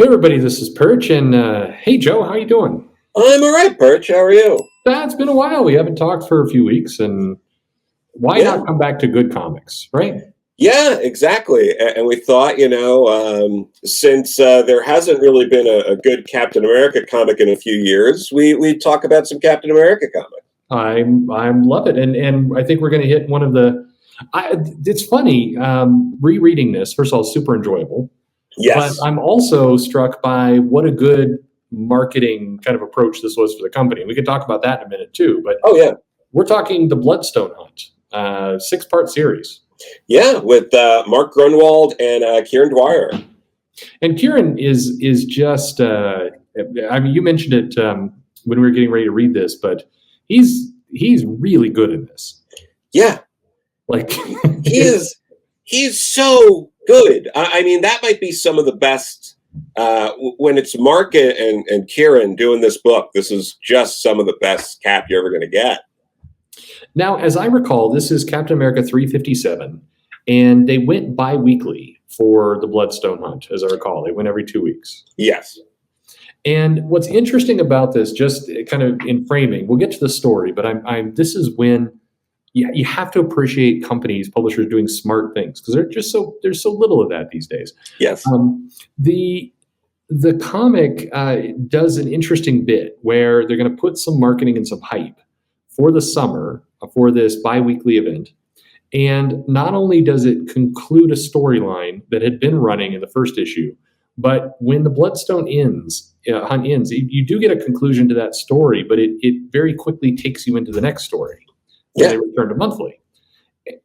everybody, this is Perch, and hey, Joe, how you doing? I'm all right, Perch. How are you? It's been a while. We haven't talked for a few weeks, and why Yeah, not come back to good comics, right? yeah, exactly. And we thought, since there hasn't really been a good Captain America comic in a few years, we talk about some Captain America comics. I'm love it, and I think we're going to hit one of the. It's funny rereading this. First of all, super enjoyable, but Yes. I'm also struck by what a good marketing kind of approach this was for the company. We could talk about that in a minute too, but Oh, yeah. we're talking the Bloodstone Hunt, 6-part series. Yeah, with Mark Grunwald and Kieran Dwyer. And Kieran is just. I mean, you mentioned it when we were getting ready to read this, but he's really good in this. Yeah, Like he's so good. I mean, that might be some of the best. When it's Mark and Kieran doing this book, this is just some of the best Cap you're ever going to get. Now, as I recall, this is Captain America 357, and they went bi-weekly for the Bloodstone Hunt. As I recall, they went every 2 weeks. Yes. And what's interesting about this, just kind of in framing, we'll get to the story, but this is when you have to appreciate companies, publishers doing smart things because there's so little of that these days. Yes. The comic does an interesting bit where they're going to put some marketing and some hype for the summer for this bi-weekly event. And not only does it conclude a storyline that had been running in the first issue, but when the Bloodstone Hunt ends, you do get a conclusion to that story, but it very quickly takes you into the next story. Yeah. They return to monthly.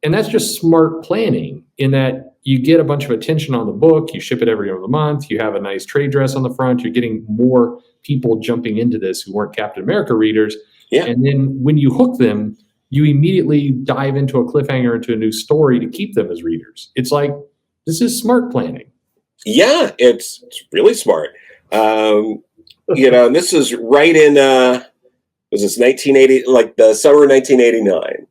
And that's just smart planning in that you get a bunch of attention on the book, you ship it every other month, you have a nice trade dress on the front, you're getting more people jumping into this who weren't Captain America readers. Yeah. And then when you hook them, you immediately dive into a cliffhanger, into a new story to keep them as readers. It's like, this is smart planning. Yeah, it's really smart. And this is right in, was this 1980, like the summer of 1989.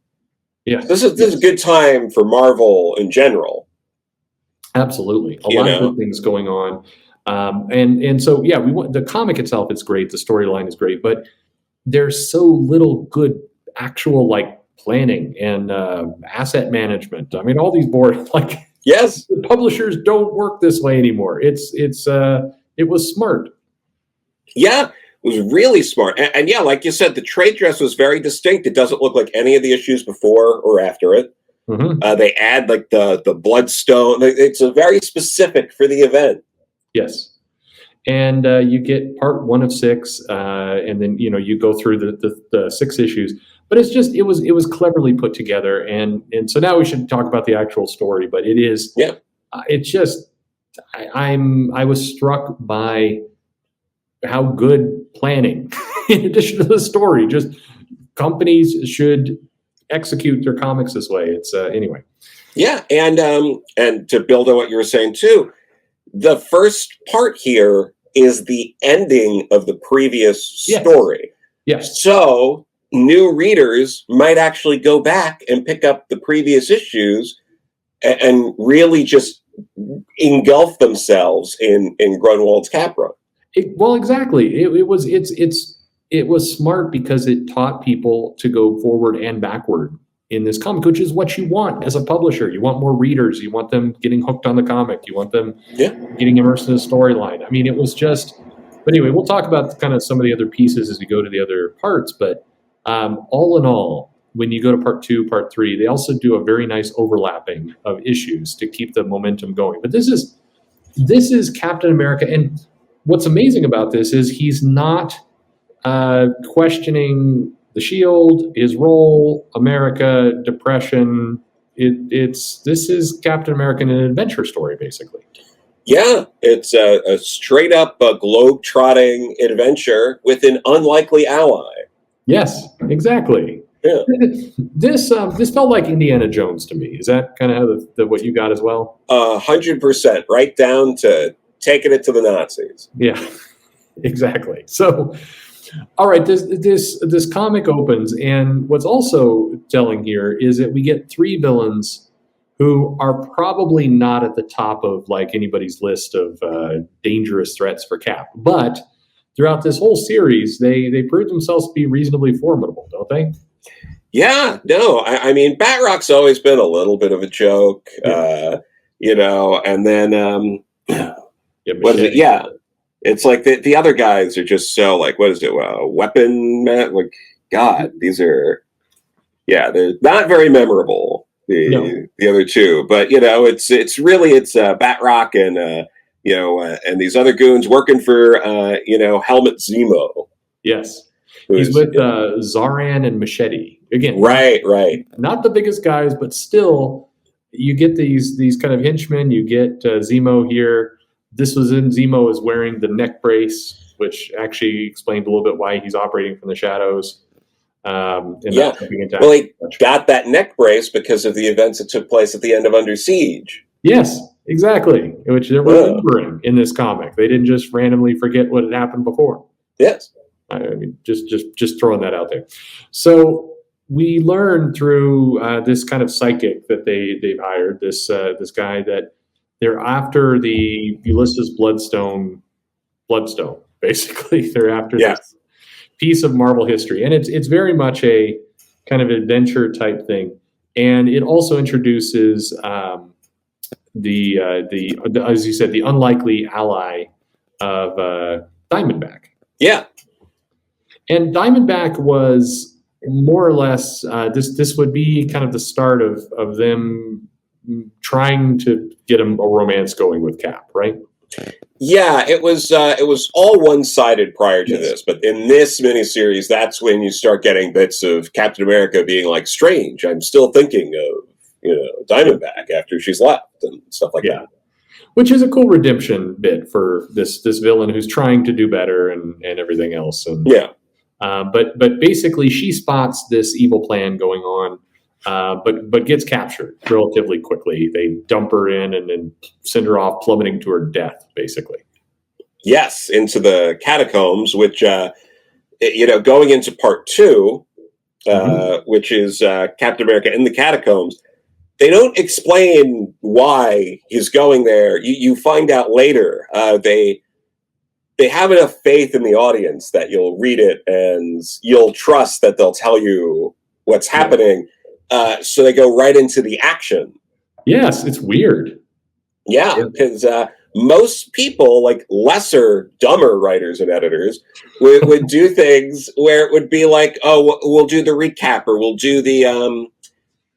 Yeah. This is a good time for Marvel in general. Absolutely. A lot of good things going on. And so, yeah, the comic itself is great. The storyline is great, but there's so little good actual planning and asset management. I mean, all these boards, yes, the publishers don't work this way anymore. It was smart. Yeah, it was really smart. And yeah, like you said, the trade dress was very distinct. It doesn't look like any of the issues before or after it. Mm-hmm. They add the bloodstone. It's a very specific for the event. Yes. And you get part 1 of 6, and then you go through the 6 issues. But it's just it was cleverly put together, and so now we should talk about the actual story. But it is, yeah, it's just I was struck by how good planning, in addition to the story, just companies should execute their comics this way. It's anyway. Yeah, and to build on what you were saying too. The first part here is the ending of the previous story. Yes. So new readers might actually go back and pick up the previous issues and really just engulf themselves in Grunwald's Cap run. Well, exactly. It was smart because it taught people to go forward and backward in this comic, which is what you want as a publisher. You want more readers. You want them getting hooked on the comic. You want them getting immersed in the storyline. I mean, it was just, but anyway, we'll talk about kind of some of the other pieces as we go to the other parts. But all in all, when you go to part 2, part 3, they also do a very nice overlapping of issues to keep the momentum going. But this is Captain America. And what's amazing about this is he's not questioning the Shield, his role, America, depression. This is Captain America in an adventure story, basically. Yeah, it's a straight up globe-trotting adventure with an unlikely ally. Yes, exactly. Yeah. This felt like Indiana Jones to me. Is that kind of how what you got as well? 100%, right down to taking it to the Nazis. Yeah, exactly. So. All right, this comic opens, and what's also telling here is that we get 3 villains who are probably not at the top of like anybody's list of dangerous threats for Cap. But throughout this whole series, they proved themselves to be reasonably formidable, don't they? Yeah, no, I mean, Batrock's always been a little bit of a joke, you know, and then, what is it? Yeah, it's like the other guys are just so, like, what is it, weapon man? Like, God, these are, they're not very memorable, the other two, but, you know, it's Batrock and, you know, and these other goons working for, you know, Helmet Zemo. Yes. He's with Zaran and Machete. Again, right. Not the biggest guys, but still, you get these kind of henchmen. You get Zemo here. This was in Zemo is wearing the neck brace, which actually explained a little bit why he's operating from the shadows. Well, he got that neck brace because of the events that took place at the end of Under Siege. Yes, exactly. Which they're remembering in this comic. They didn't just randomly forget what had happened before. Yes. I mean, just throwing that out there. So we learn through this kind of psychic that they've hired, this guy, that they're after the Ulysses Bloodstone. Basically, they're after this piece of Marvel history, and it's very much a kind of adventure type thing, and it also introduces the as you said, the unlikely ally of Diamondback. Yeah. And Diamondback was more or less this would be kind of the start of them trying to get a romance going with Cap, right? Yeah, it was all one-sided prior to this, but in this miniseries, that's when you start getting bits of Captain America being like, "Strange, I'm still thinking of, you know, Diamondback after she's left," and stuff like that. Which is a cool redemption bit for this villain who's trying to do better and everything else. And but basically, she spots this evil plan going on, but gets captured relatively quickly. They dump her in and then send her off, plummeting to her death, basically. Yes, into the catacombs, which you know, going into part 2, which is Captain America in the catacombs. They don't explain why he's going there. You find out later. They have enough faith in the audience that you'll read it and you'll trust that they'll tell you what's happening. So they go right into the action. Yes, it's weird. Yeah, because most people, like lesser, dumber writers and editors, would do things where it would be like, oh, we'll do the recap, or we'll do the,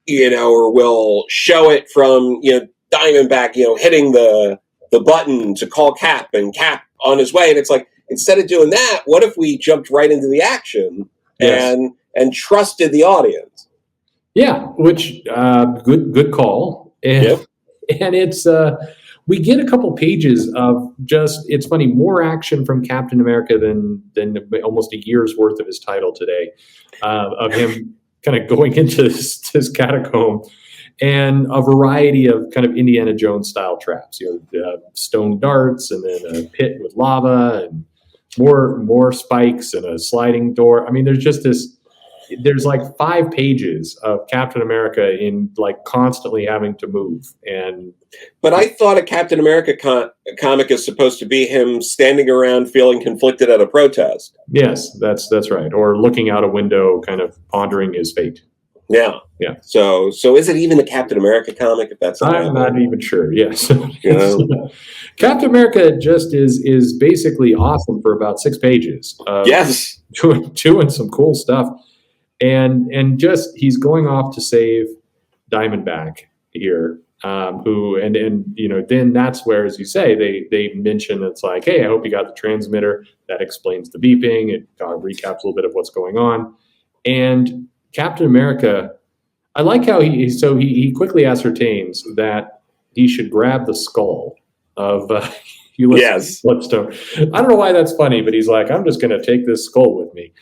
you know, or we'll show it from, you know, Diamondback, you know, hitting the button to call Cap and Cap on his way. And it's like, instead of doing that, what if we jumped right into the action and trusted the audience? Yeah, which good call. And it's we get a couple pages of just, it's funny, more action from Captain America than almost a year's worth of his title today, of him kind of going into this catacomb, and a variety of kind of Indiana Jones style traps, you know, stone darts, and then a pit with lava, and more spikes, and a sliding door. I mean, there's like 5 pages of Captain America in like constantly having to move. But I thought a Captain America comic is supposed to be him standing around feeling conflicted at a protest. Yes, that's right. Or looking out a window, kind of pondering his fate. Yeah. So is it even a Captain America comic? If that's I'm not even sure. Yes, Captain America just is basically awesome for about 6 pages. Yes, doing some cool stuff, and just he's going off to save Diamondback here. Who and you know, then that's where, as you say, they mention, it's like, hey, I hope you got the transmitter. That explains the beeping. It recaps a little bit of what's going on. And Captain America, I like how he quickly ascertains that he should grab the skull of Ulysses Bloodstone. I don't know why that's funny, but he's like, I'm just going to take this skull with me.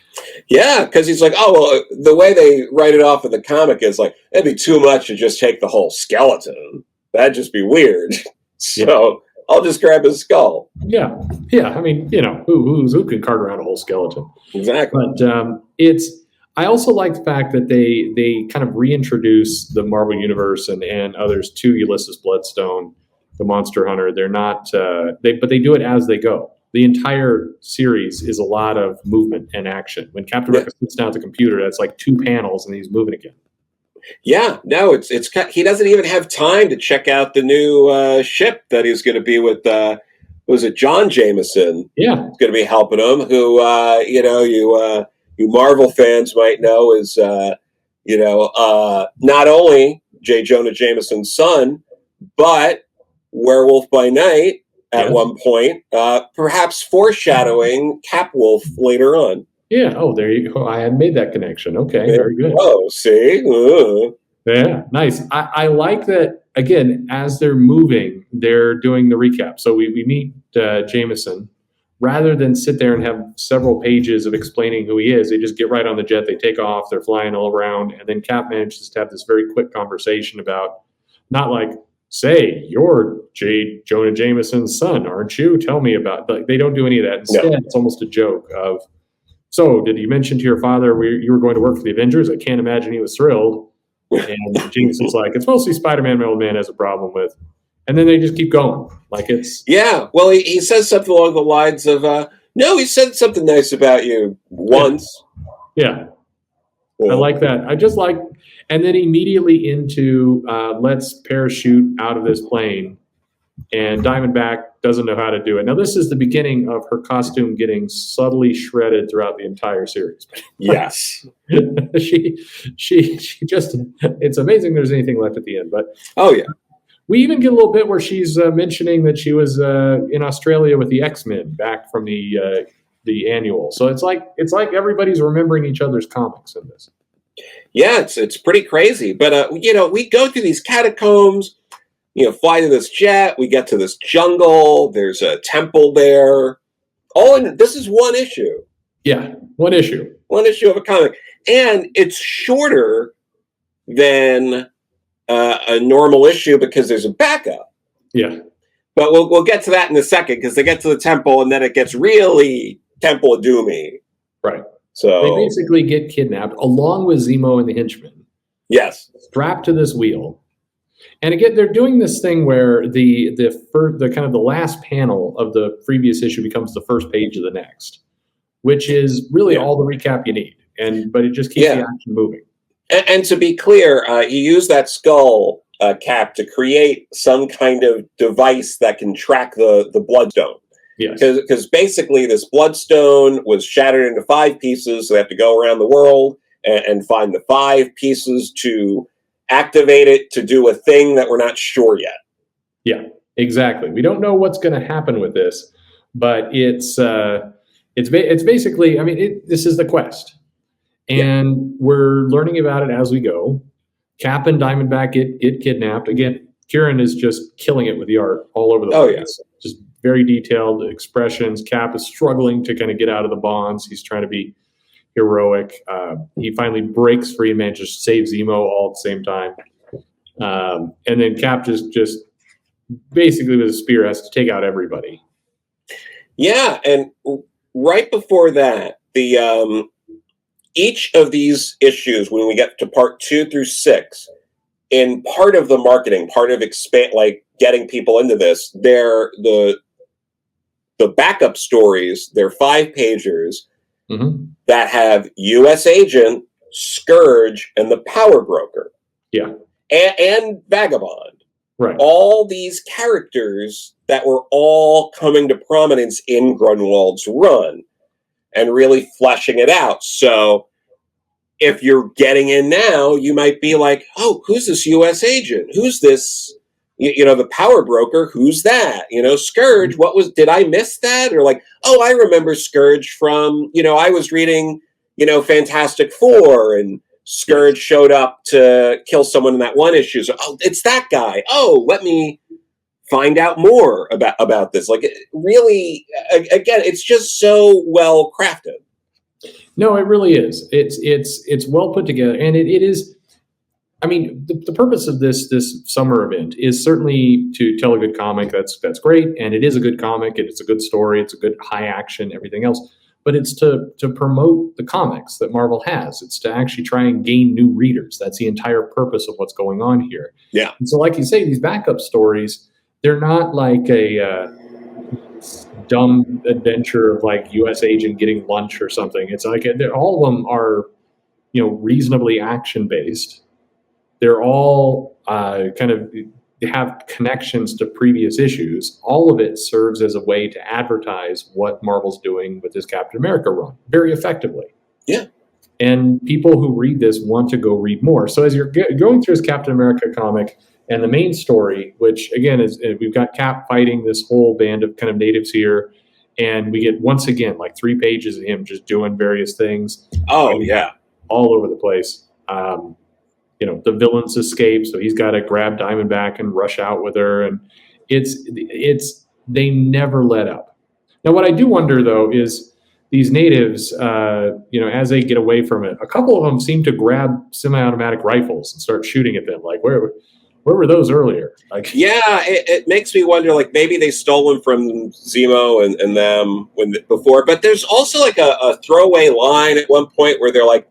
Yeah, because he's like, oh, well, the way they write it off in the comic is like, it'd be too much to just take the whole skeleton. That'd just be weird. So I'll just grab his skull. Yeah. I mean, you know, who can cart around a whole skeleton? Exactly. But I also like the fact that they kind of reintroduce the Marvel Universe and others to Ulysses Bloodstone, the Monster Hunter. They're not but they do it as they go. The entire series is a lot of movement and action. When Captain America sits down at the computer, that's like 2 panels and he's moving again. Yeah, no, it's he doesn't even have time to check out the new ship that he's going to be with. Was it John Jameson? Yeah, is going to be helping him. Who you Marvel fans might know is not only J. Jonah Jameson's son, but Werewolf by Night at one point, perhaps foreshadowing Capwolf later on. Yeah. Oh, there you go. I hadn't made that connection. Okay, very good. Oh, see? Yeah, nice. I like that, again, as they're moving, they're doing the recap. So we meet Jameson. Rather than sit there and have several pages of explaining who he is, they just get right on the jet, they take off, they're flying all around, and then Cap manages to have this very quick conversation about, not like, say, you're Jonah Jameson's son, aren't you? Tell me about, like, they don't do any of that. Instead, It's almost a joke of, so did you mention to your father you were going to work for the Avengers? I can't imagine he was thrilled. And Jameson's like, it's mostly Spider-Man my old man has a problem with. And then they just keep going. Like it's... Yeah, well, he says something along the lines of, no, he said something nice about you once. Yeah. I like that. I just like... And then immediately into let's parachute out of this plane. And Diamondback doesn't know how to do it. Now, this is the beginning of her costume getting subtly shredded throughout the entire series. Yes. she just... It's amazing there's anything left at the end. But oh, yeah. We even get a little bit where she's mentioning that she was in Australia with the X-Men back from the annual. So it's like everybody's remembering each other's comics in this. Yeah, it's pretty crazy. But we go through these catacombs, fly to this jet, we get to this jungle, there's a temple there. This is one issue. Yeah, one issue. One issue of a comic. And it's shorter than a normal issue because there's a backup. Yeah. But we'll get to that in a second because they get to the temple and then it gets really Temple of Doomy. Right. So they basically get kidnapped along with Zemo and the henchmen. Yes. Strapped to this wheel. And again, they're doing this thing where the kind of the last panel of the previous issue becomes the first page of the next, which is really all the recap you need. But it just keeps the action moving. And to be clear, he used that skull cap to create some kind of device that can track the Bloodstone. Yes. Because basically this Bloodstone was shattered into 5 pieces. So they have to go around the world and find the 5 pieces to activate it to do a thing that we're not sure yet. Yeah, exactly. We don't know what's going to happen with this, but it's basically, I mean, this is the quest. And we're learning about it as we go. Cap and Diamondback get kidnapped. Again, Kieran is just killing it with the art all over the place. Yes. Just very detailed expressions. Cap is struggling to kind of get out of the bonds. He's trying to be heroic. He finally breaks free and manages to save Zemo all at the same time. And then Cap just basically with a spear has to take out everybody. Yeah, and right before that, the each of these issues, when we get to part 2 through 6, in part of the marketing, part of getting people into this, they're the backup stories. They're 5-pagers that have U.S. Agent, Scourge, and the Power Broker. Yeah, and Vagabond. Right. All these characters that were all coming to prominence in Grunwald's run. And really fleshing it out. So if you're getting in now, you might be like, oh, who's this U.S. agent? Who's this, the Power Broker? Who's that? Scourge, did I miss that? Or like, oh, I remember Scourge from, I was reading, Fantastic Four and Scourge showed up to kill someone in that one issue. So, oh, it's that guy. Oh, let me find out more about this. Like, really, again, it's just so well crafted. No, it really is. It's well put together, and it is. I mean, the purpose of this summer event is certainly to tell a good comic. That's great, and it is a good comic. It's a good story. It's a good high action. Everything else, but it's to promote the comics that Marvel has. It's to actually try and gain new readers. That's the entire purpose of what's going on here. Yeah. And so, like you say, these backup stories, they're not like a dumb adventure of like U.S. agent getting lunch or something. It's like all of them are, reasonably action based. They're all kind of have connections to previous issues. All of it serves as a way to advertise what Marvel's doing with this Captain America run very effectively. Yeah. And people who read this want to go read more. So as you're going through this Captain America comic and the main story, which again is we've got Cap fighting this whole band of kind of natives here. And we get once again like 3 pages of him just doing various things. Oh, yeah. All over the place. The villains escape, so he's got to grab Diamondback and rush out with her, and they never let up. Now, what I do wonder though is these natives, as they get away from it, a couple of them seem to grab semi-automatic rifles and start shooting at them. Like where were those earlier? Like, yeah, it makes me wonder. Like maybe they stole them from Zemo and them before. But there's also like a throwaway line at one point where they're like,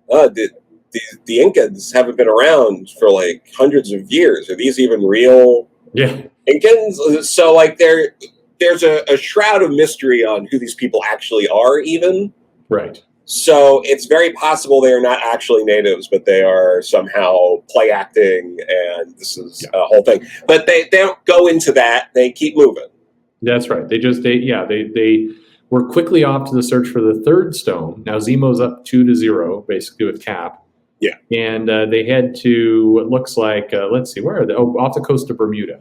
the Incans haven't been around for like hundreds of years. Are these even real Incans? So like there's a shroud of mystery on who these people actually are even. Right. So it's very possible they are not actually natives, but they are somehow play acting, and this is a whole thing. But they don't go into that. They keep moving. That's right. They were quickly off to the search for the third stone. Now Zemo's up 2-0, basically with Cap. Yeah. And they head to what looks like, let's see, where are they? Oh, off the coast of Bermuda.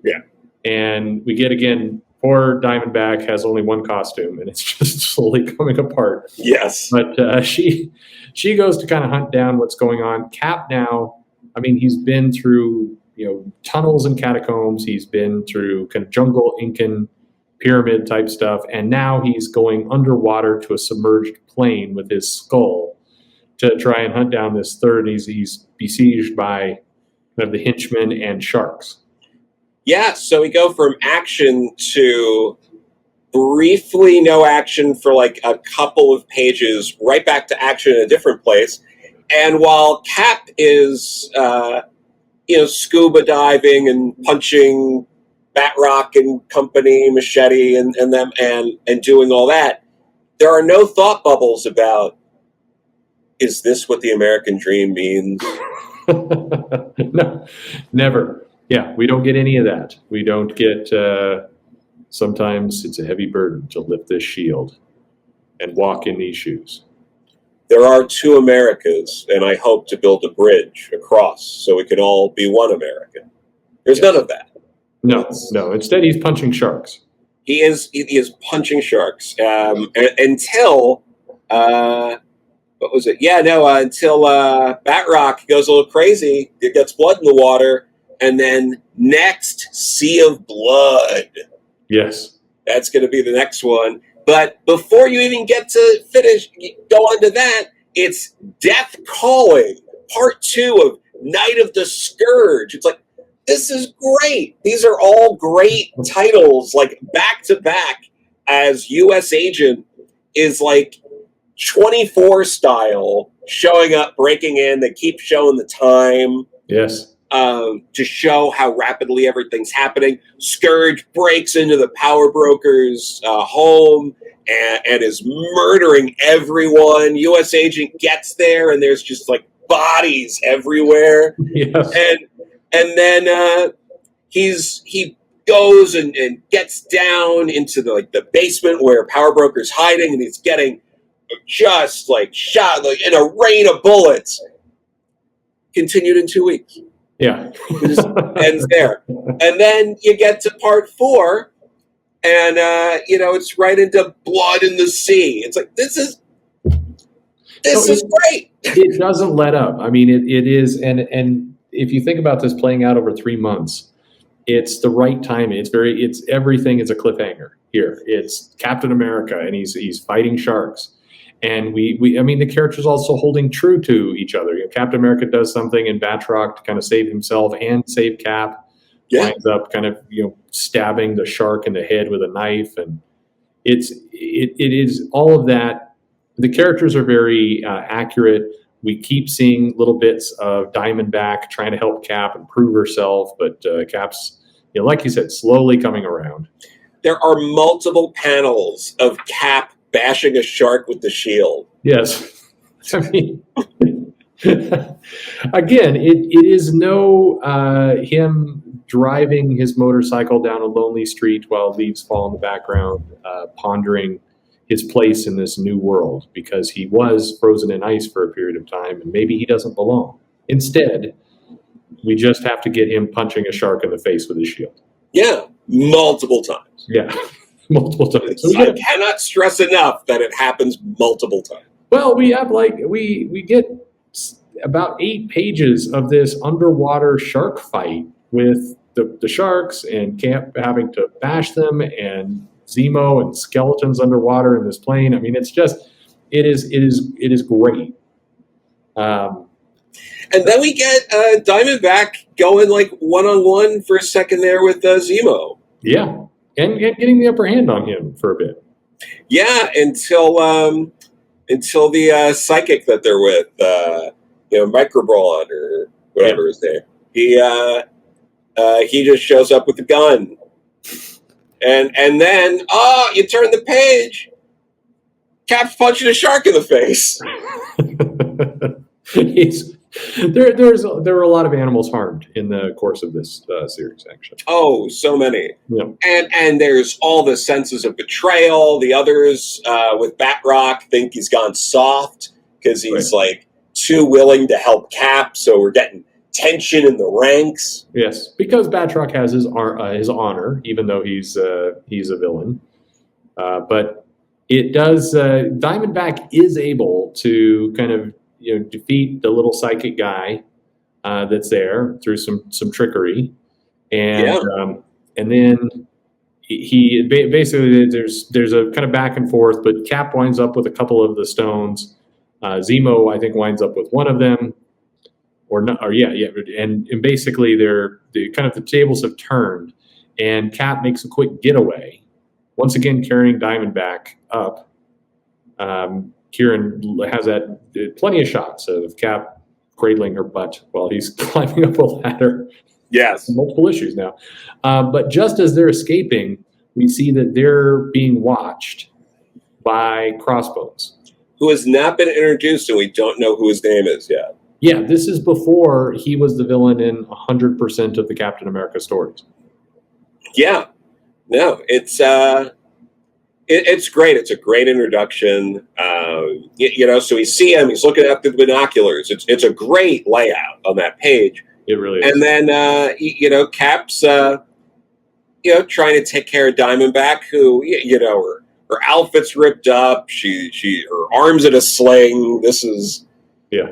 Yeah. And we get, again, poor Diamondback has only one costume, and it's just slowly coming apart. Yes. But she goes to kind of hunt down what's going on. Cap now, I mean, he's been through, tunnels and catacombs. He's been through kind of jungle, Incan, pyramid type stuff. And now he's going underwater to a submerged plane with his skull to try and hunt down this third. He's besieged by kind of the henchmen and sharks. Yeah, so we go from action to briefly no action for like a couple of pages, right back to action in a different place. And while Cap is, scuba diving and punching Batroc and company, Machete and them and doing all that, there are no thought bubbles about, is this what the American dream means? No, never. Yeah, we don't get any of that. We don't get, sometimes it's a heavy burden to lift this shield and walk in these shoes. There are 2 Americas, and I hope to build a bridge across so we can all be one America. There's none of that. No. Instead, he's punching sharks. He is punching sharks until... what was it? Yeah, no, until Batroc goes a little crazy, it gets blood in the water, and then next, Sea of Blood. Yes. That's going to be the next one. But before you even get to go on to that, it's Death Calling, Part 2 of Night of the Scourge. It's like, this is great. These are all great titles, like back to back, as U.S. Agent is like 24 style, showing up, breaking in. They keep showing the time. Yes. To show how rapidly everything's happening. Scourge breaks into the power broker's home and is murdering everyone. U.S. Agent gets there, and there's just like bodies everywhere. Yes. And then he goes and gets down into the basement where power broker's hiding, and he's getting just like shot like in a rain of bullets. Continued in 2 weeks. Yeah. It just ends there. And then you get to part 4, and it's right into Blood in the Sea. It's like, this is great. It doesn't let up. I mean, it is, and if you think about this playing out over 3 months, it's the right timing. It's everything is a cliffhanger here. It's Captain America, and he's fighting sharks. And the characters also holding true to each other. Captain America does something, and Batroc, to kind of save himself and save Cap, winds up kind of stabbing the shark in the head with a knife, and it is all of that. The characters are very accurate. We keep seeing little bits of Diamondback trying to help Cap and prove herself, but Cap's, like you said, slowly coming around. There are multiple panels of Cap bashing a shark with the shield. Yes. I mean, again, it is no him driving his motorcycle down a lonely street while leaves fall in the background, pondering his place in this new world, because he was frozen in ice for a period of time and maybe he doesn't belong. Instead, we just have to get him punching a shark in the face with his shield. Yeah, multiple times. Yeah, multiple times. So I cannot stress enough that it happens multiple times. Well, we have we get about 8 pages of this underwater shark fight with the sharks and Camp having to bash them and Zemo and skeletons underwater in this plane. I mean, it is great. And then we get Diamondback going like one-on-one for a second there with Zemo. Yeah, and getting the upper hand on him for a bit. Yeah, until the psychic that they're with, Microbrawn or whatever his name, he just shows up with a gun. And then, you turn the page. Cap's punching a shark in the face. There were a lot of animals harmed in the course of this series, actually. Oh, so many. Yeah. And there's all the senses of betrayal. The others with Batroc think he's gone soft because he's like too willing to help Cap. So we're getting tension in the ranks. Yes, because Batroc has his honor, even though he's a villain. But it does. Diamondback is able to kind of defeat the little psychic guy that's there through some trickery, and then he basically there's a kind of back and forth. But Cap winds up with a couple of the stones. Zemo, I think, winds up with one of them. And basically the tables have turned, and Cap makes a quick getaway, once again carrying Diamondback up. Kieran has plenty of shots of Cap cradling her butt while he's climbing up a ladder. Yes, multiple issues now. But just as they're escaping, we see that they're being watched by Crossbones, who has not been introduced, and we don't know who his name is yet. Yeah, this is before he was the villain in 100% of the Captain America stories. Yeah. No, it's great. It's a great introduction. So we see him. He's looking up through the binoculars. It's a great layout on that page. It really is. And then, Cap's, trying to take care of Diamondback, who, her outfit's ripped up. Her arm's in a sling.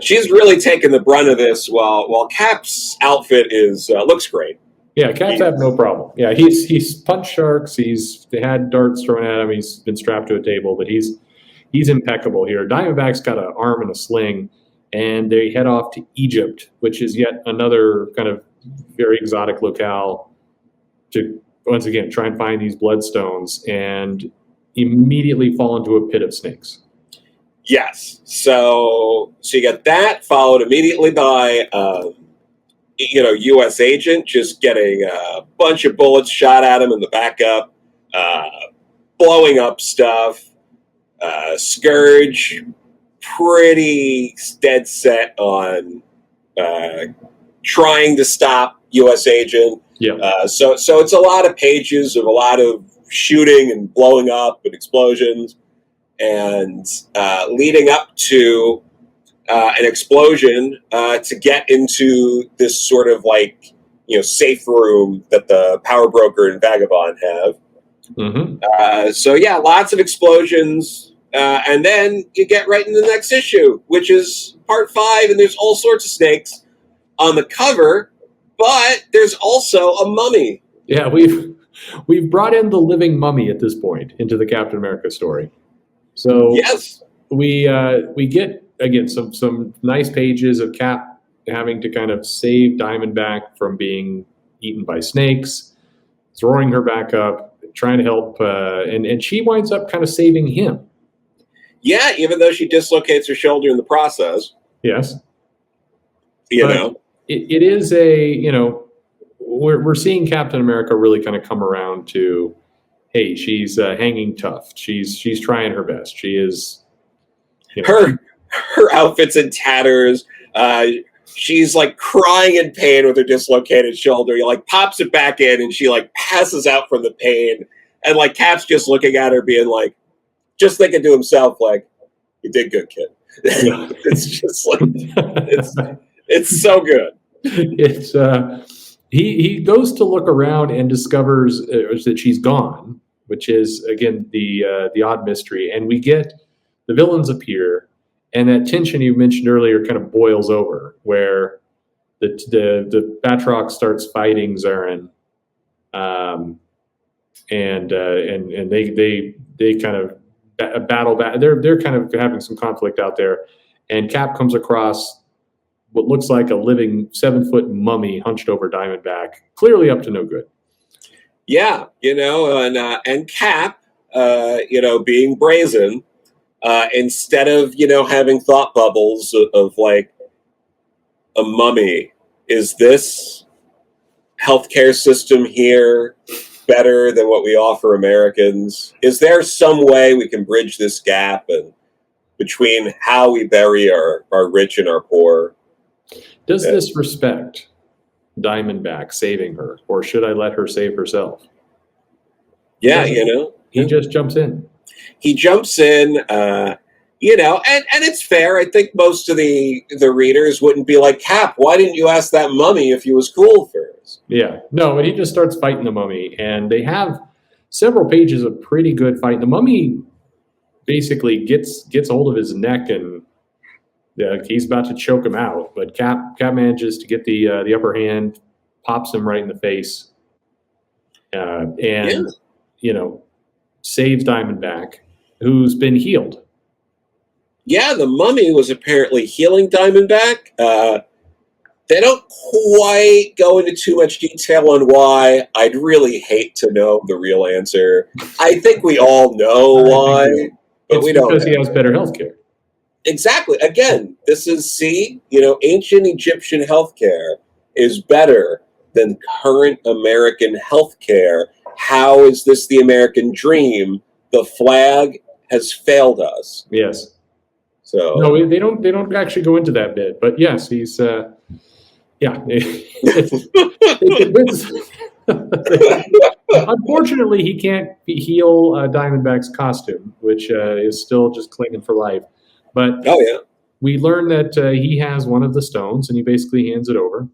She's really taking the brunt of this, while Cap's outfit looks great. Yeah, Cap's have no problem. Yeah, he's punched sharks. They had darts thrown at him. He's been strapped to a table, but he's impeccable here. Diamondback's got an arm and a sling, and they head off to Egypt, which is yet another kind of very exotic locale to once again try and find these bloodstones, and immediately fall into a pit of snakes. Yes. So you got that, followed immediately by, U.S. agent just getting a bunch of bullets shot at him in the backup, blowing up stuff. Scourge, pretty dead set on trying to stop U.S. agent. Yeah. So it's a lot of pages of a lot of shooting and blowing up and explosions. And leading up to an explosion to get into this sort of safe room that the Power Broker and Vagabond have. Mm-hmm. Lots of explosions. And then you get right into the next issue, which is part 5, and there's all sorts of snakes on the cover, but there's also a mummy. Yeah, we've brought in the living mummy at this point into the Captain America story. So yes, we get again some nice pages of Cap having to kind of save Diamondback from being eaten by snakes, throwing her back up, trying to help, and she winds up kind of saving him. Yeah, even though she dislocates her shoulder in the process. Yes. But it is we're seeing Captain America really kind of come around to, hey, she's hanging tough. She's trying her best. She is. Her outfit's in tatters. She's like crying in pain with her dislocated shoulder. He like pops it back in, and she like passes out from the pain. And like Cap's just looking at her, being like, just thinking to himself, like, "You did good, kid." Yeah. It's just like it's so good. It's he goes to look around and discovers that she's gone, which is again the odd mystery, and we get the villains appear. And that tension you mentioned earlier kind of boils over, where the Batroc starts fighting Zarin, and they kind of battle back. They're kind of having some conflict out there, and Cap comes across what looks like a living 7-foot mummy hunched over Diamondback, clearly up to no good. Yeah, and Cap, being brazen. Instead of, having thought bubbles of like a mummy, is this healthcare system here better than what we offer Americans? Is there some way we can bridge this gap between how we bury our rich and our poor? Does this respect Diamondback saving her, or should I let her save herself? Yeah, he just jumps in. He jumps in, and it's fair. I think most of the readers wouldn't be like, Cap, why didn't you ask that mummy if he was cool first? Yeah, no, and he just starts fighting the mummy, and they have several pages of pretty good fighting. The mummy basically gets a hold of his neck, and he's about to choke him out, but Cap manages to get the upper hand, pops him right in the face, and saves Diamondback, who's been healed. Yeah, the mummy was apparently healing Diamondback. They don't quite go into too much detail on why. I'd really hate to know the real answer. I think we all know why, but we don't. Because he has better healthcare. Exactly. Again, this is, ancient Egyptian healthcare is better than current American healthcare. How is this the American dream? The flag has failed us. Yes. So no, they don't actually go into that bit, but yes, he's unfortunately, he can't heal Diamondback's costume, which is still just clinging for life. But we learn that he has one of the stones, and he basically hands it over.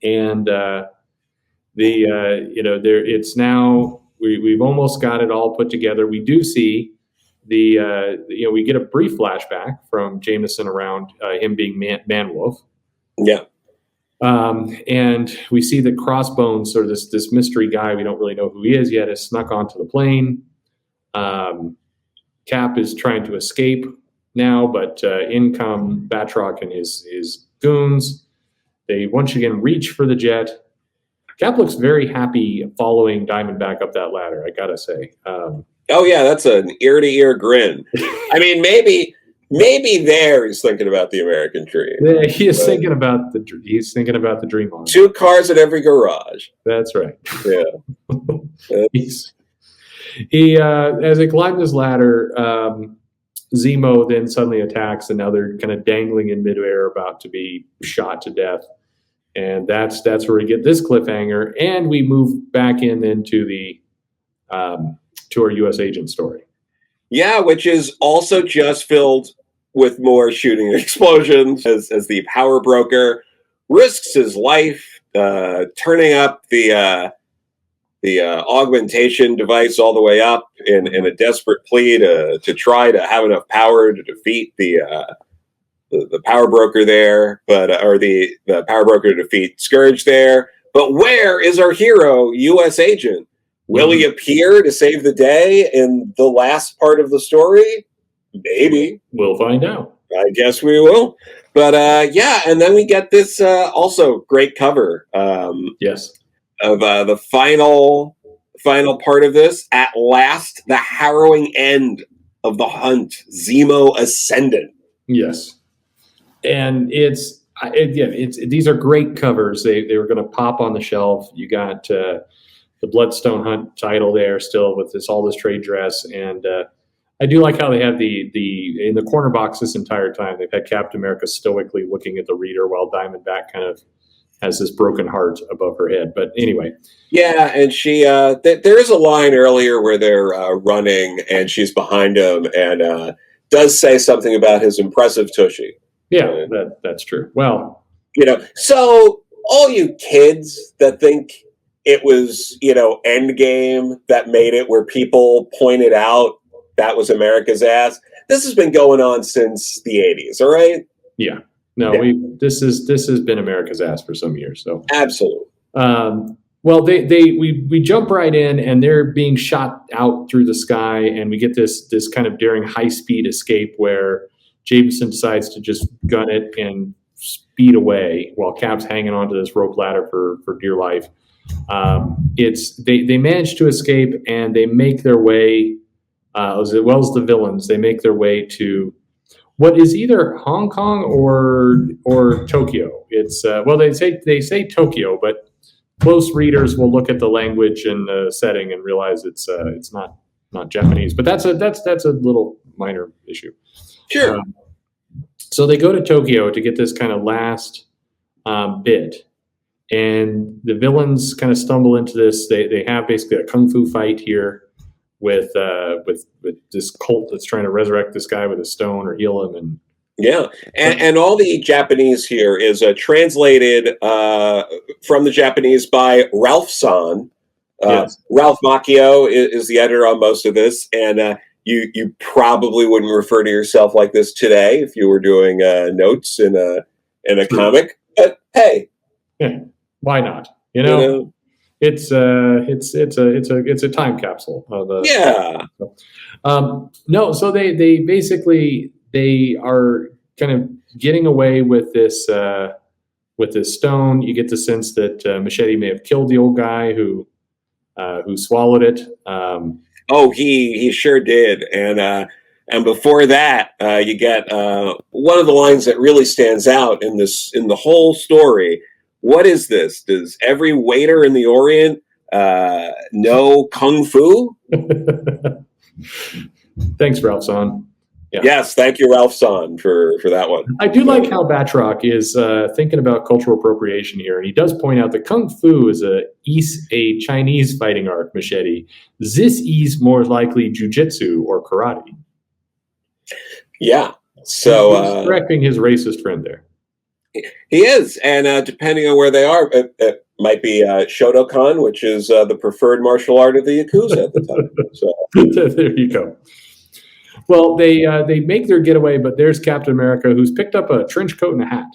And it's now we've almost got it all put together. We do see we get a brief flashback from Jameson around him being Man-Wolf. Yeah. And we see that Crossbones, sort of this mystery guy, we don't really know who he is yet, has snuck onto the plane. Cap is trying to escape now, but in come Batroc and his goons. They once again reach for the jet. Cap looks very happy following Diamondback up that ladder, I gotta say. That's an ear-to-ear grin. I mean, maybe there he's thinking about the American dream. Yeah, he's thinking about the dream on it. 2 cars in every garage. That's right. Yeah. He as they climb this ladder, Zemo then suddenly attacks, and now they're kind of dangling in midair, about to be shot to death. And that's where we get this cliffhanger, and we move back into the to our U.S. agent story. Yeah, which is also just filled with more shooting and explosions as the power broker risks his life, turning up the augmentation device all the way up in a desperate plea to try to have enough power to defeat the power broker there, or the power broker to defeat Scourge there. But where is our hero, U.S. agent? Will he appear to save the day in the last part of the story? Maybe. We'll find out. I guess we will. But and then we get this also great cover. Yes. Of the final final part of this. At last, the harrowing end of the hunt. Zemo Ascendant. Yes. And these are great covers. They were going to pop on the shelf. You got the Bloodstone Hunt title there still with all this trade dress, and I do like how they have the in the corner box this entire time. They've had Captain America stoically looking at the reader while Diamondback kind of has this broken heart above her head. But anyway, yeah, and she there is a line earlier where they're running, and she's behind him, and does say something about his impressive tushy. Yeah, that's true. Well, so all you kids that think it was, Endgame that made it where people pointed out that was America's ass, this has been going on since the 80s, all right? Yeah. No, yeah. This has been America's ass for some years. So absolutely. Well, we jump right in, and they're being shot out through the sky, and we get this kind of daring high speed escape where Jameson decides to just gun it and speed away while Cap's hanging onto this rope ladder for dear life. They manage to escape, and they make their way, as well as the villains, they make their way to what is either Hong Kong or Tokyo. It's they say Tokyo, but close readers will look at the language and the setting and realize it's not Japanese. But that's a little minor issue. Sure. So they go to Tokyo to get this kind of last bit, and the villains kind of stumble into this. They have basically a kung fu fight here with this cult that's trying to resurrect this guy with a stone or heal him. And yeah, and all the Japanese here is translated from the Japanese by Ralph San. Yes. Ralph Macchio is the editor on most of this, and you probably wouldn't refer to yourself like this today if you were doing notes in a comic. But hey, yeah, why not? It's a time capsule. So they basically they are kind of getting away with this stone. You get the sense that Machete may have killed the old guy who swallowed it. He sure did. And before that, you get one of the lines that really stands out in the whole story. What is this? Does every waiter in the Orient know Kung Fu? Thanks, Ralph San. Yeah. Yes, thank you, Ralph San, for that one. I do like how Batroc is thinking about cultural appropriation here, and he does point out that Kung Fu is a Chinese fighting art, Machete. This is more likely jujitsu or karate. Yeah, so he's correcting his racist friend there. He is, and depending on where they are, it might be Shotokan, which is the preferred martial art of the Yakuza at the time. So there you go. Well, they make their getaway, but there's Captain America, who's picked up a trench coat and a hat.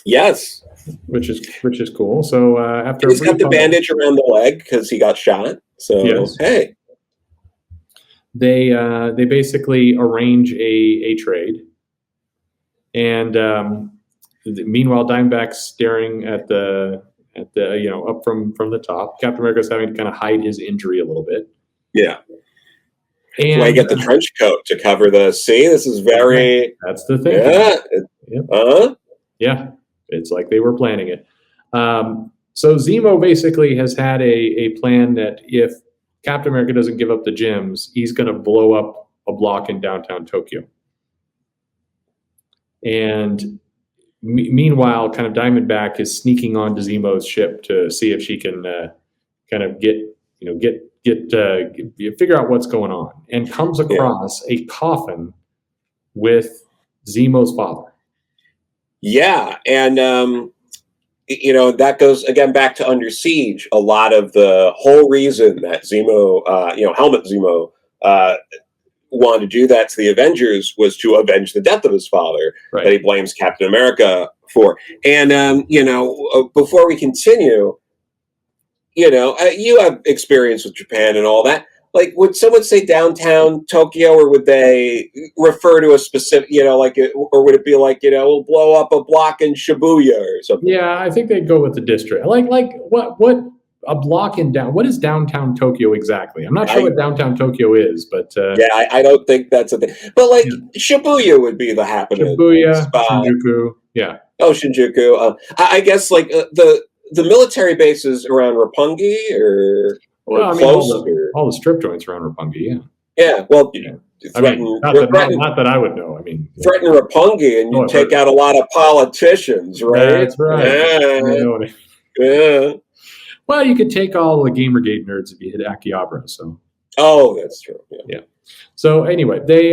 Yes, which is cool. So after he's got the bandage around the leg because he got shot. So yes. Hey, they basically arrange a trade. And meanwhile, Diamondback's staring at the up from the top. Captain America's having to kind of hide his injury a little bit. Yeah, and I get the trench coat to cover the. See, this is very. That's the thing. Yeah. Yeah, it's like they were planning it. So Zemo basically has had a plan that if Captain America doesn't give up the gems, he's going to blow up a block in downtown Tokyo. And meanwhile, kind of Diamondback is sneaking onto Zemo's ship to see if she can kind of figure out what's going on, and comes across a coffin with Zemo's father. Yeah, and that goes again back to Under Siege. A lot of the whole reason that Zemo, Helmut Zemo, wanted to do that to the Avengers was to avenge the death of his father, right, that he blames Captain America for. And before we continue, you have experience with Japan and all that. Like, would someone say downtown Tokyo, or would they refer to a specific, or would it be like, we'll blow up a block in Shibuya or something? Yeah, I think they'd go with the district. Like what a block in down. What is downtown Tokyo exactly? I'm not sure what downtown Tokyo is, but I don't think that's a thing. But like yeah. Shibuya would be the happening Shibuya, spot. Shinjuku, yeah. Oh, Shinjuku. I guess like the military bases around Roppongi or close. All the strip joints around Roppongi, yeah. Yeah, well, Yeah. threaten, not that I would know. I mean, threaten Roppongi and you take out a lot of politicians, right? That's right. Yeah. Well, you could take all the Gamergate nerds if you hit Akihabara. So. Oh, that's true. Yeah. So anyway, they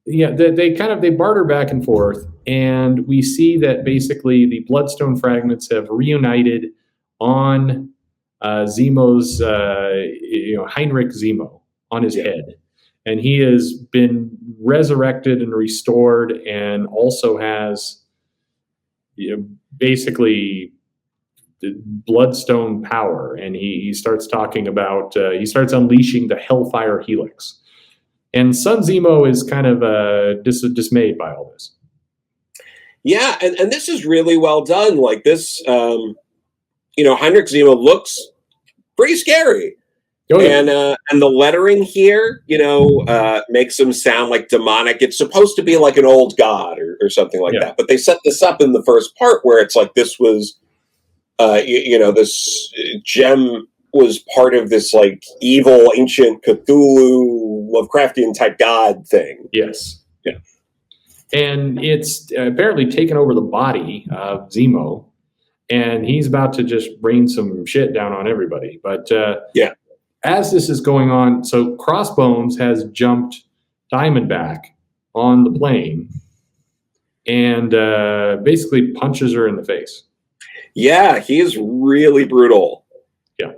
they barter back and forth, and we see that basically the Bloodstone fragments have reunited on Zemo's Heinrich Zemo on his head, and he has been resurrected and restored, and also has basically Bloodstone power, and he starts talking about he starts unleashing the Hellfire Helix. And Son Zemo is kind of dismayed by all this. Yeah, and this is really well done. Like this, Heinrich Zemo looks pretty scary. Oh, yeah. And the lettering here, makes him sound like demonic. It's supposed to be like an old god or something like that. But they set this up in the first part where it's like this was, this gem was part of this like evil ancient Cthulhu Lovecraftian type god thing. Yes. Yeah. And it's apparently taken over the body of Zemo, and he's about to just rain some shit down on everybody. But as this is going on, so Crossbones has jumped Diamondback on the plane and basically punches her in the face. Yeah, he is really brutal. Yeah.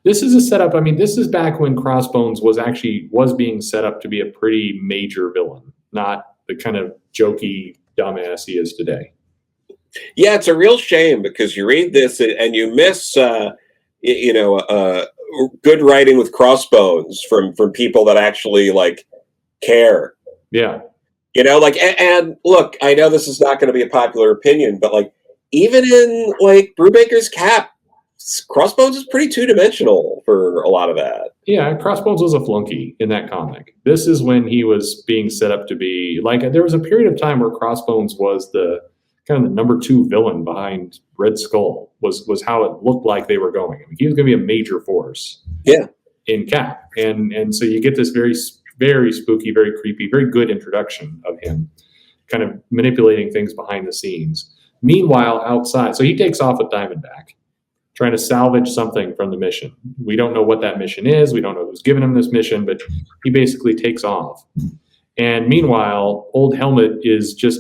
This is a setup. I mean, this is back when Crossbones was being set up to be a pretty major villain, not the kind of jokey dumbass he is today. Yeah, it's a real shame because you read this and you miss, good writing with Crossbones from people that actually like care. Yeah. And look, I know this is not going to be a popular opinion, but like even in like Brubaker's Cap, Crossbones is pretty two-dimensional for a lot of that. Yeah, Crossbones was a flunky in that comic. This is when he was being set up to be like, there was a period of time where Crossbones was the kind of the number 2 villain behind Red Skull was how it looked like they were going. I mean, he was going to be a major force. Yeah. In Cap. And so you get this very, very spooky, very creepy, very good introduction of him kind of manipulating things behind the scenes. Meanwhile, outside, so he takes off with Diamondback, trying to salvage something from the mission. We don't know what that mission is. We don't know who's given him this mission, but he basically takes off. And meanwhile, Old Helmet is just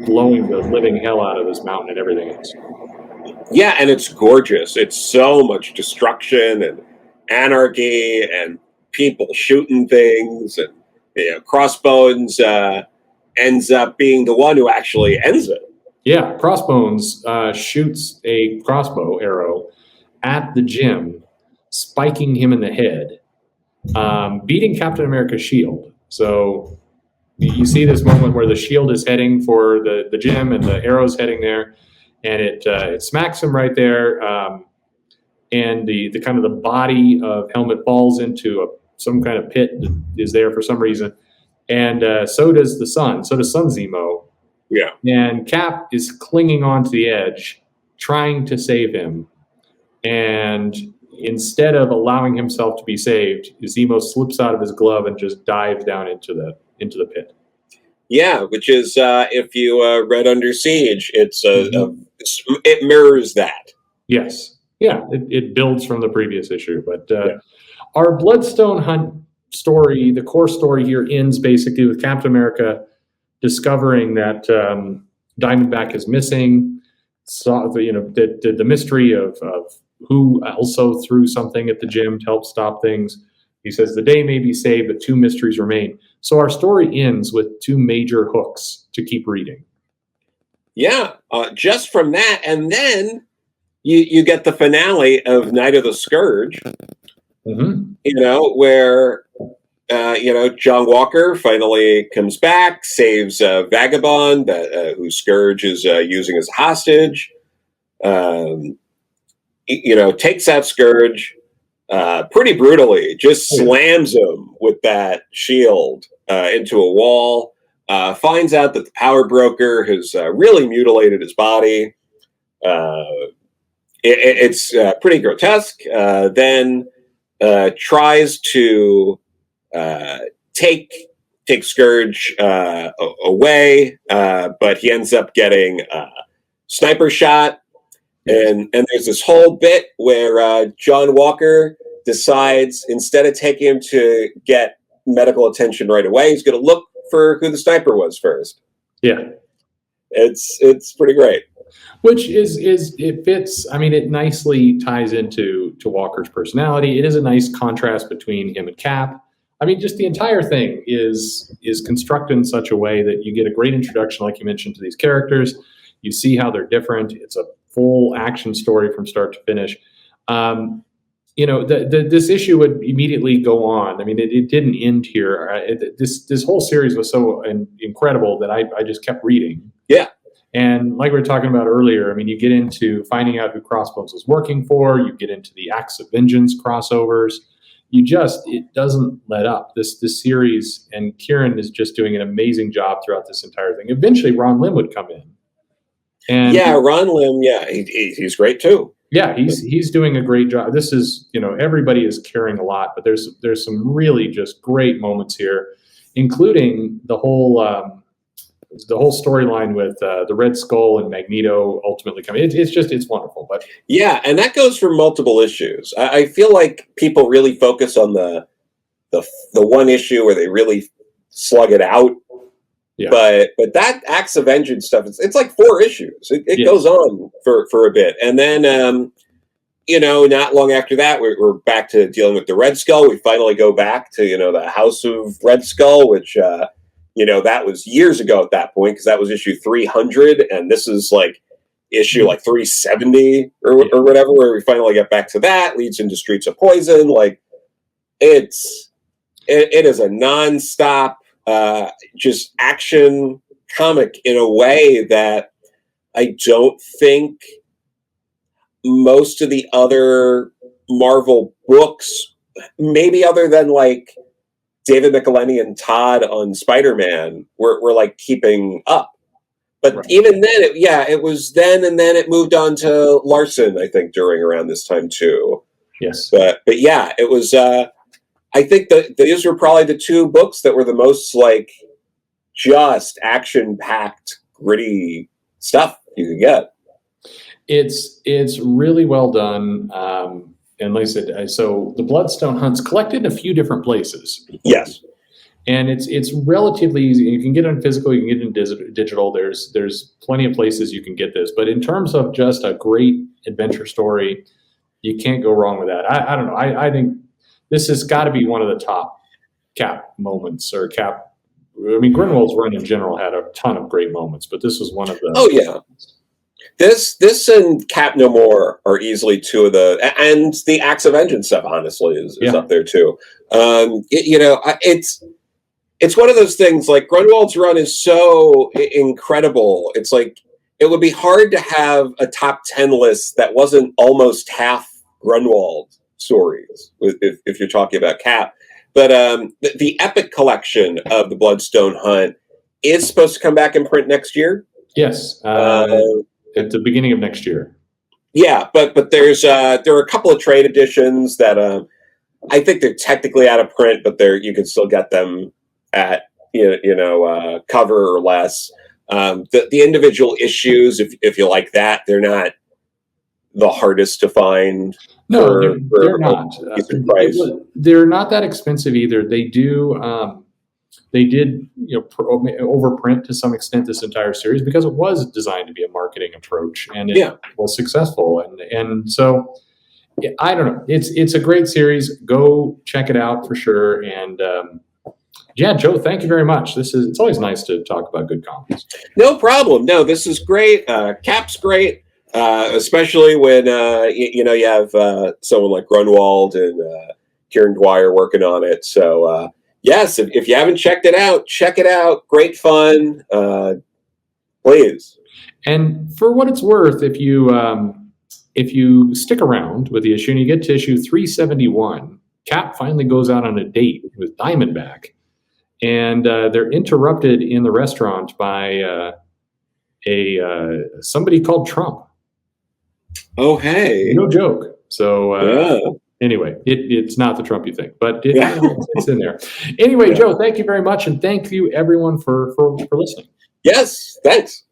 blowing the living hell out of this mountain and everything else. Yeah, and it's gorgeous. It's so much destruction and anarchy and people shooting things. And Crossbones ends up being the one who actually ends it. Yeah, Crossbones shoots a crossbow arrow at the gym, spiking him in the head, beating Captain America's shield. So you see this moment where the shield is heading for the gym and the arrow's heading there, and it smacks him right there. And the kind of the body of Helmet falls into some kind of pit that is there for some reason. And so does the sun. So does Son Zemo. Yeah. And Cap is clinging onto the edge, trying to save him. And instead of allowing himself to be saved, Zemo slips out of his glove and just dives down into the pit. Yeah, which is if you read Under Siege, it mirrors that. Yes. Yeah, it builds from the previous issue. But our Bloodstone Hunt story, the core story here, ends basically with Captain America discovering that Diamondback is missing. So the mystery of who also threw something at the gym to help stop things. He says the day may be saved, but 2 mysteries remain. So our story ends with 2 major hooks to keep reading. Yeah, just from that, and then you get the finale of Night of the Scourge. Mm-hmm. Where John Walker finally comes back, saves a vagabond who Scourge is using as a hostage. takes out Scourge pretty brutally, just slams him with that shield into a wall, finds out that the power broker has really mutilated his body. It's pretty grotesque. Then tries to take Scourge away, but he ends up getting sniper shot. And there's this whole bit where John Walker decides, instead of taking him to get medical attention right away, he's going to look for who the sniper was first. Yeah. It's pretty great. Which it fits. I mean, it nicely ties into Walker's personality. It is a nice contrast between him and Cap. I mean, just the entire thing is constructed in such a way that you get a great introduction, like you mentioned, to these characters. You see how they're different. It's a full action story from start to finish. This issue would immediately go on. I mean, it didn't end here. This whole series was so incredible that I just kept reading. Yeah. And like we were talking about earlier, I mean, you get into finding out who Crossbones was working for. You get into the Acts of Vengeance crossovers. It doesn't let up. This series, and Kieran is just doing an amazing job throughout this entire thing. Eventually, Ron Lim would come in. And Ron Lim, he's great too. Yeah, he's doing a great job. This is, everybody is carrying a lot, but there's some really just great moments here, including the whole storyline with the Red Skull and Magneto ultimately coming. It's wonderful. But yeah, and that goes for multiple issues. I feel like people really focus on the one issue where they really slug it out. Yeah. But that Acts of Vengeance stuff, it's like 4 issues. It goes on for a bit. And then, not long after that, we're back to dealing with the Red Skull. We finally go back to, the House of Red Skull, which, that was years ago at that point, because that was issue 300. And this is like issue like 370 or whatever, where we finally get back to that, leads into Streets of Poison. Like, it is a nonstop just action comic in a way that I don't think most of the other Marvel books, maybe other than like David McElhenney and Todd on Spider-Man, were like keeping up. But even then, it was then, and then it moved on to Larson, I think, during around this time too. Yes. But yeah, it was. I think that these were probably the 2 books that were the most like just action-packed, gritty stuff you could get. It's really well done. And like I said, so the Bloodstone Hunt's collected in a few different places. Yes. And it's relatively easy. You can get it in physical, you can get it in digital. There's plenty of places you can get this. But in terms of just a great adventure story, you can't go wrong with that. I don't know. I think this has got to be one of the top Cap moments, or Cap. I mean, Grinwald's run in general had a ton of great moments, but this was one of the. Oh yeah, this and Cap No More are easily 2 of the, and the Acts of Vengeance stuff. Honestly, is up there too. It's one of those things. Like, Grunwald's run is so incredible. It's like it would be hard to have a top 10 list that wasn't almost half Grunwald stories, if you're talking about Cap. But the Epic collection of the Bloodstone Hunt is supposed to come back in print next year. Yes, at the beginning of next year. Yeah, but there are a couple of trade editions that I think they're technically out of print, but you can still get them at cover or less. The individual issues, if you like that, they're not the hardest to find. No, they're not. They're not that expensive either. They did overprint to some extent this entire series because it was designed to be a marketing approach, and it was successul. And so I don't know. It's a great series. Go check it out for sure. And Joe, thank you very much. It's always nice to talk about good comics. No problem. No, this is great. Cap's great. Especially when you have someone like Grunwald and Kieran Dwyer working on it. So yes, if you haven't checked it out, check it out. Great fun, please. And for what it's worth, if you if you stick around with the issue and you get to issue 371, Cap finally goes out on a date with Diamondback, and they're interrupted in the restaurant by somebody called Trump. Oh, hey. No joke. So anyway, it's not the Trump you think, but it's in there. Anyway, Joe, thank you very much, and thank you everyone for listening. Yes, thanks.